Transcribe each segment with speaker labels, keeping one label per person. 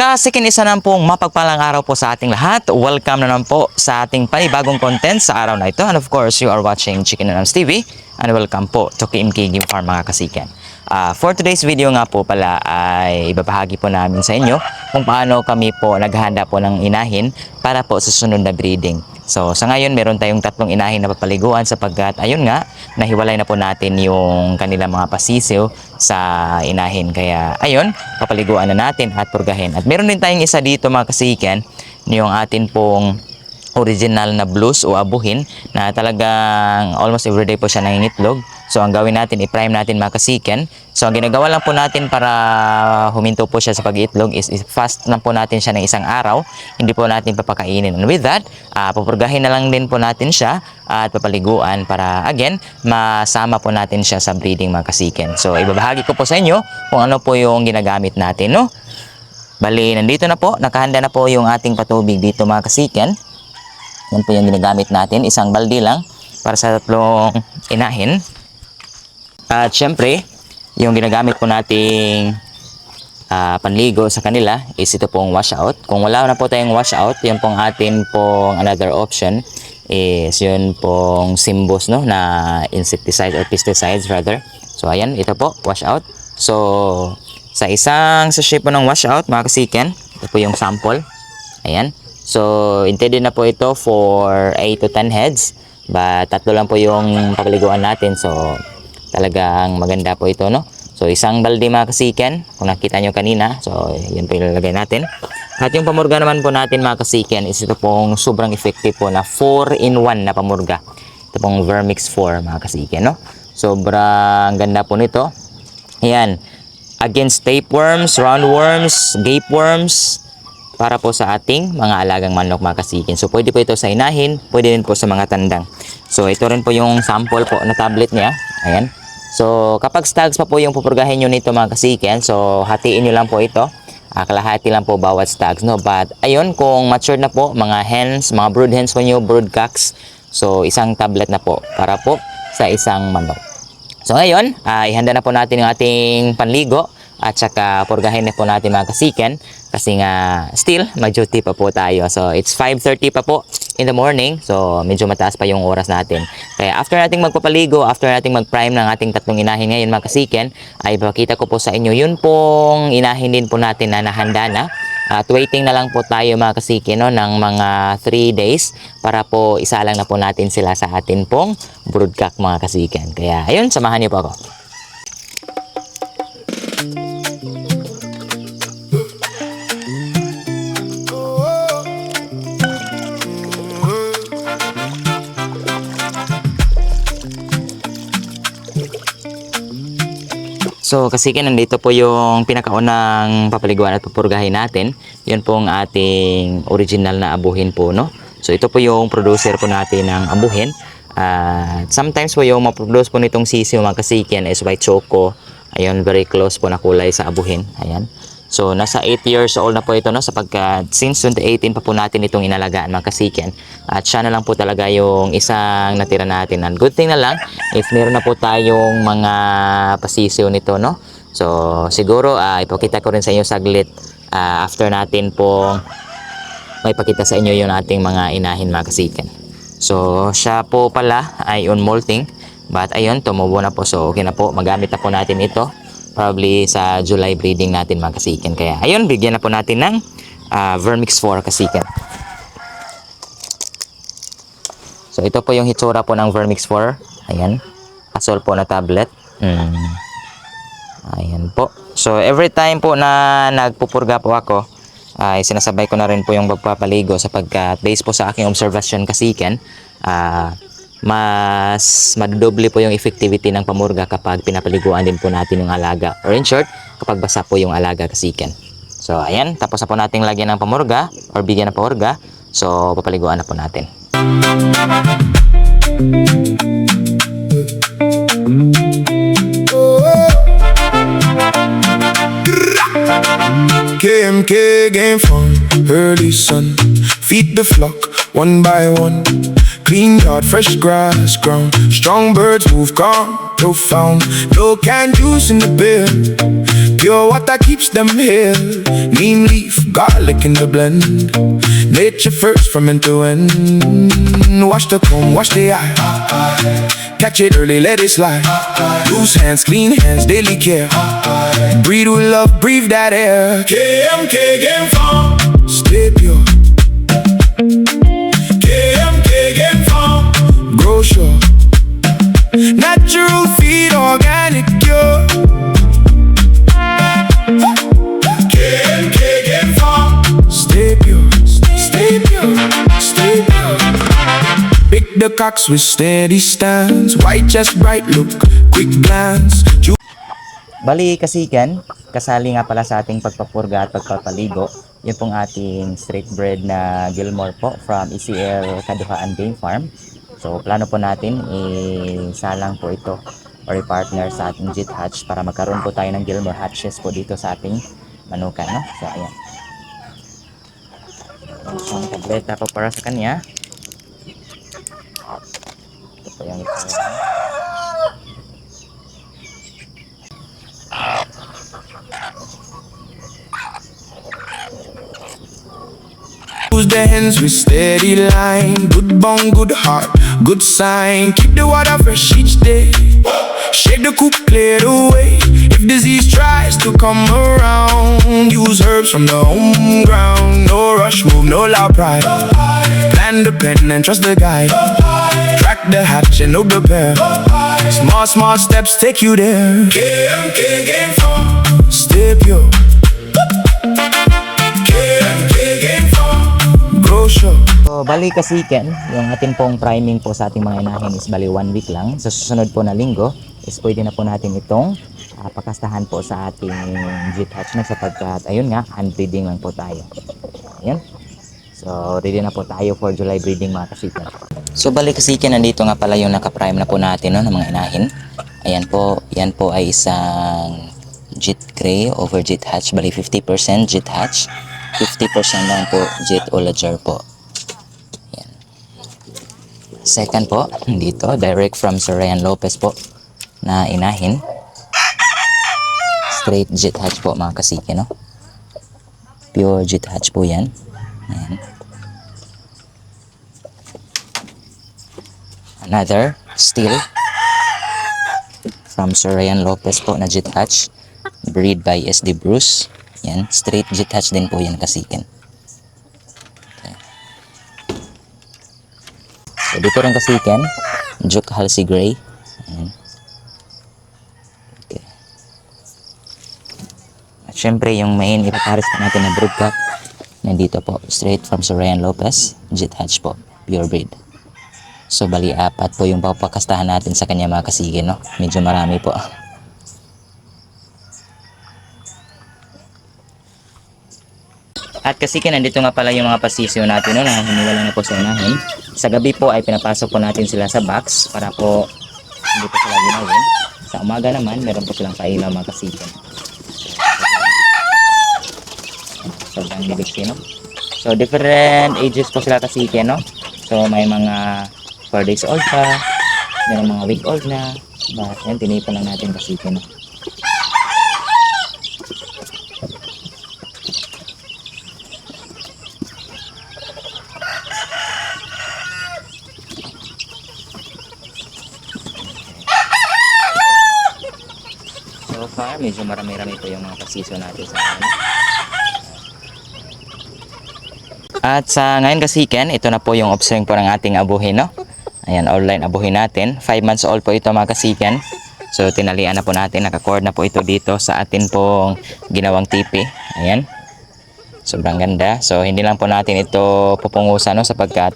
Speaker 1: Kasikin isa naman pong mapagpalang araw po sa ating lahat. Welcome na naman po sa ating panibagong content sa araw na ito. And of course, you are watching Chicken Nanams TV. And welcome po to KMK Game Farm mga kasikan. For today's video nga po pala ay ibabahagi po namin sa inyo kung paano kami po naghahanda po ng inahin para po sa sunod na breeding. So sa ngayon meron tayong tatlong inahin na papaliguan sapagkat ayun nga, nahiwalay na po natin yung kanilang mga pasisiw sa inahin. Kaya ayun, papaliguan na natin at purgahin. At meron din tayong isa dito mga kasikan, yung atin pong original na blues o abuhin na talagang almost everyday po siya nangingitlog. So ang gawin natin, i-prime natin mga kasikan. So ang ginagawa lang po natin para huminto po siya sa pag-iitlog is fast lang po natin siya ng isang araw. Hindi po natin papakainin. And with that, pupurgahin na lang din po natin siya at papaliguan para again, masama po natin siya sa breeding mga kasikan. So ibabahagi ko po sa inyo kung ano po yung ginagamit natin, no? Bali, nandito na po, nakahanda na po yung ating patubig dito mga kasikan. Yan po yung ginagamit natin, isang balde lang para sa tatlong inahin. At syempre, yung ginagamit po nating panligo sa kanila is ito pong washout. Kung wala na po tayong washout, yun pong atin pong another option is yun pong Simbos, no, na insecticide or pesticides rather. So ayan, ito po, washout. So sa isang sachet po ng washout mga kasiken, ito po yung sample. Ayan. So intended na po ito for 8 to 10 heads. But tatlo lang po yung papaliguan natin. So talagang maganda po ito, no? So isang balde mga kasiken, kung nakita nyo kanina. So yun po ilalagay natin. At yung pamurga naman po natin mga kasiken is ito pong sobrang effective po na 4-in-1 na pamurga. Ito pong Vermix 4 mga kasiken, no? Sobrang ganda po nito. Ayan. Against tapeworms, roundworms, gapeworms, para po sa ating mga alagang manok mga kasikin. So pwede po ito sa inahin, pwede din po sa mga tandang. So ito rin po yung sample po na tablet niya. Ayan. So kapag stags pa po yung pupurgahin nyo nito mga kasikin, so hatiin nyo lang po ito. Kalahati lang po bawat stags, no? But ayun, kung matured na po, mga hens, mga brood hens po nyo, brood cocks, so isang tablet na po para po sa isang manok. So ngayon, ihanda na po natin yung ating panligo at saka purgahin na po natin mga kasiken kasi nga still mag-duty pa po tayo. So it's 5:30 pa po in the morning. So medyo mataas pa yung oras natin. Kaya after nating magpapaligo, after nating mag-prime ng ating tatlong inahin ngayon mga kasiken, ay ipakita ko po sa inyo yun pong inahin din po natin na nahanda na. At waiting na lang po tayo mga kasiken, no, ng mga 3 days para po isalang na po natin sila sa atin pong broodcock mga kasiken. Kaya ayun, samahan niyo po ako. So kasi nandito po yung pinakaunang papaliguan at papurgahin natin. Yun pong ating original na abuhin po, no? So ito po yung producer po natin ng abuhin. Sometimes po yung maproduce po nitong sisiw mga kasiken is white choco. Ayun, very close po na kulay sa abuhin. Ayan. So nasa 8 years old na po ito, no? Sapagkat since 2018 pa po natin itong inalagaan mga kasiken. At siya na lang po talaga yung isang natira natin. And good thing na lang if meron na po tayong mga pasisiw nito, no? So siguro ipakita ko rin sa inyo saglit after natin po may pakita sa inyo yung ating mga inahin mga kasiken. So siya po pala ay on molting. But ayun, tumubo na po. So okay na po, magamit na po natin ito. Probably sa July breeding natin mga kasiken. Kaya ayun, bigyan na po natin ng Vermix 4 kasiken. So ito po yung hitsura po ng Vermix 4. Ayan, asol po na tablet. Ayan po. So every time po na nagpupurga po ako, ay sinasabay ko na rin po yung pagpapaligo sapagkat based po sa aking observation kasiken, mas madodoble po yung effectivity ng pamurga kapag pinapaliguan din po natin yung alaga. Or in short, kapag basa po yung alaga kasiken. So ayan, tapos na po natin lagyan ng pamurga or bigyan ng pamurga. So papaliguan na po natin.
Speaker 2: KMK Game Farm, early sun, feed the flock one by one. Clean yard, fresh grass ground, strong birds move calm. profound. No canned juice in the beer. Pure water keeps them here. Neem leaf, garlic in the blend. Nature first from end to end. Wash the comb, wash the eye. Catch it early, let it slide. Loose hands, clean hands, daily care. Breathe with love, breathe that air. KMK Game Farm, stay pure. KMK Game Farm, grow sure. Natural feed, organic cure. KMK Game Farm, stay pure, stay pure, stay pure. Pick the cocks with steady stance. White chest, bright look, quick glance.
Speaker 1: Bali kasikan, kasali nga pala sa ating pagpapurga at pagpapaligo, yun pong ating straight bred na Gilmore po from ECL Kaduhaan Game Farm. So plano po natin isalang po ito or i-partner sa ating JIT hatch para magkaroon po tayo ng Gilmore hatches po dito sa ating manukan, no? So ayan. So ang tableta po para sa kanya. Ito po yung ito.
Speaker 2: Use the hands with steady line. Good bone, good heart, good sign. Keep the water fresh each day. Shake the coop, clear the way. If disease tries to come around, use herbs from the home ground. No rush, move, no loud pride. Plan the pen and trust the guide. Track the hatch and know the pair. Small, small steps take you there. KMK Game Farm, stay pure. KMK Game Farm, grow sure.
Speaker 1: So, bali kasiken, yung ating pong priming po sa ating mga inahin is bali 1 week lang. Sa susunod po na linggo is pwede na po natin itong pakastahan po sa ating JIT hatch na sapagkat ayun nga, hand breeding lang po tayo. Ayan. So, ready na po tayo for July breeding mga kasiken. So, bali kasiken, nandito nga pala yung nakaprime na po natin, no, ng mga inahin. Ayan po, yan po ay isang JIT Gray over JIT hatch. Bali 50% JIT hatch, 50% lang po JIT Ulajar po. Ayan. Second po, dito, direct from Sir Ryan Lopez po na inahin. Straight JIT hatch po mga kasike, no? Pure JIT hatch po yan. Ayan. Another, still from Sir Ryan Lopez po na JIT hatch. Breed by SD Bruce. Yan, straight JIT hatch din po yan kasiken. Okay. So dito rin kasiken, Duke Halsey Gray. Ayan. Okay. At syempre yung main ipapares pa natin na broodcock, nandito po, straight from Sir Ryan Lopez, JIT hatch po, pure breed. So bali 4 po yung papakastahan natin sa kanya mga kasiken, no? Medyo marami po. At kasi nandito nga pala yung mga pasisyo natin, no, na hiniwala na po sa unahin. Sa gabi po ay pinapasok po natin sila sa box para po hindi po sila ginawin. Sa umaga naman, meron po silang pailaw mga kasikin. Sobrang libigti, no? So, different ages po sila kasikin, no? So, may mga 4 days old pa, meron mga week old na. But, yan, tinipon lang natin kasikin, no? So far, medyo marami-rami po yung mga pasisyo natin sa ngayon. At sa ngayon kasiken, ito na po yung offspring po ng ating abuhin, no? Ayan, online abuhin natin. 5 months old po ito mga kasiken. So tinalian na po natin, nakacord na po ito dito sa atin pong ginawang tipi. Ayan. Sobrang ganda. So hindi lang po natin ito pupungusan, no? Sapagkat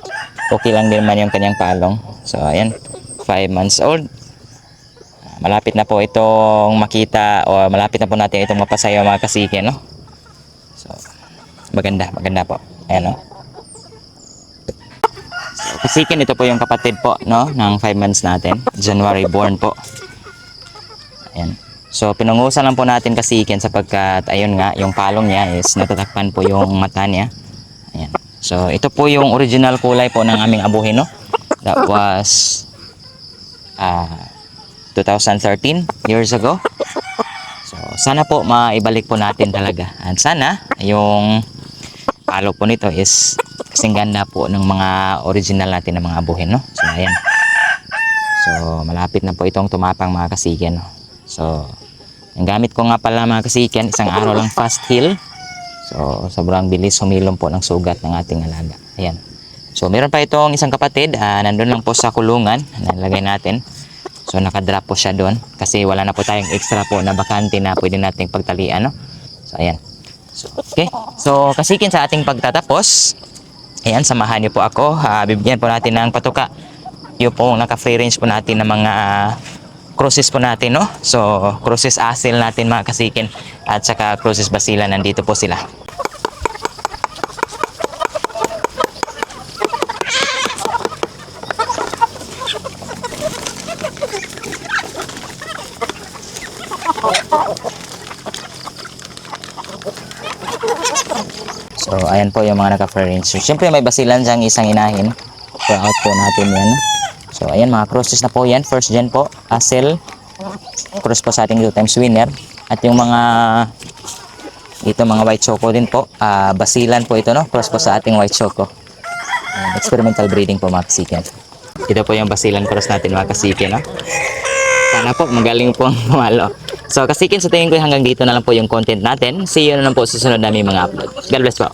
Speaker 1: okay lang din man yung kanyang palong. So ayan, 5 months old. Malapit na po itong makita o malapit na po natin itong mapasayo mga kasiken, no? So, maganda po. Ayan, no? So, kasiken, ito po yung kapatid po, no? Ng 5 months natin. January born po. Ayan. So, pinungusan lang po natin kasiken sapagkat, ayun nga, yung palong niya is natatakpan po yung mata niya. Ayan. So, ito po yung original kulay po ng aming abuhin, no? That was 2013 years ago. So sana po maibalik po natin talaga. And sana yung palo po nito is kasing ganda po ng mga original natin ng mga abuhin, no? So ayan. So malapit na po itong tumapang mga kasiken, no? So ang gamit ko nga pala mga kasiken, isang araw lang fast heal. So sobrang bilis humilom po ng sugat ng ating alaga. Ayan. So meron pa itong isang kapatid, nandun lang po sa kulungan, nalagay natin. So nakadrop po siya doon kasi wala na po tayong extra po na bakante na pwede nating pagtalian, no? So ayan. So okay. So kasikin sa ating pagtatapos, ayan, samahan niyo po ako. Bibigyan po natin ng patuka. Yung po naka-free range po natin ng mga cruces po natin, no? So cruces asil natin mga kasikin at saka cruces basila, nandito po sila. So, ayan po yung mga naka-free range. So, syempre may basilan diyang isang inahin. So, out po natin yan. So, ayan, mga crosses na po yan. First gen po, Asil. Cross po sa ating 2 times winner. At yung mga, ito mga white choco din po. Basilan po ito, no? Cross po sa ating white choco. Ayan, experimental breeding po mga kasiken. Ito po yung basilan cross natin mga kasiken, no? Sana po magaling po ang pumalo. So kasikin, sa tingin ko hanggang dito na lang po yung content natin. See you na lang po sa susunod namin mga upload. God bless po.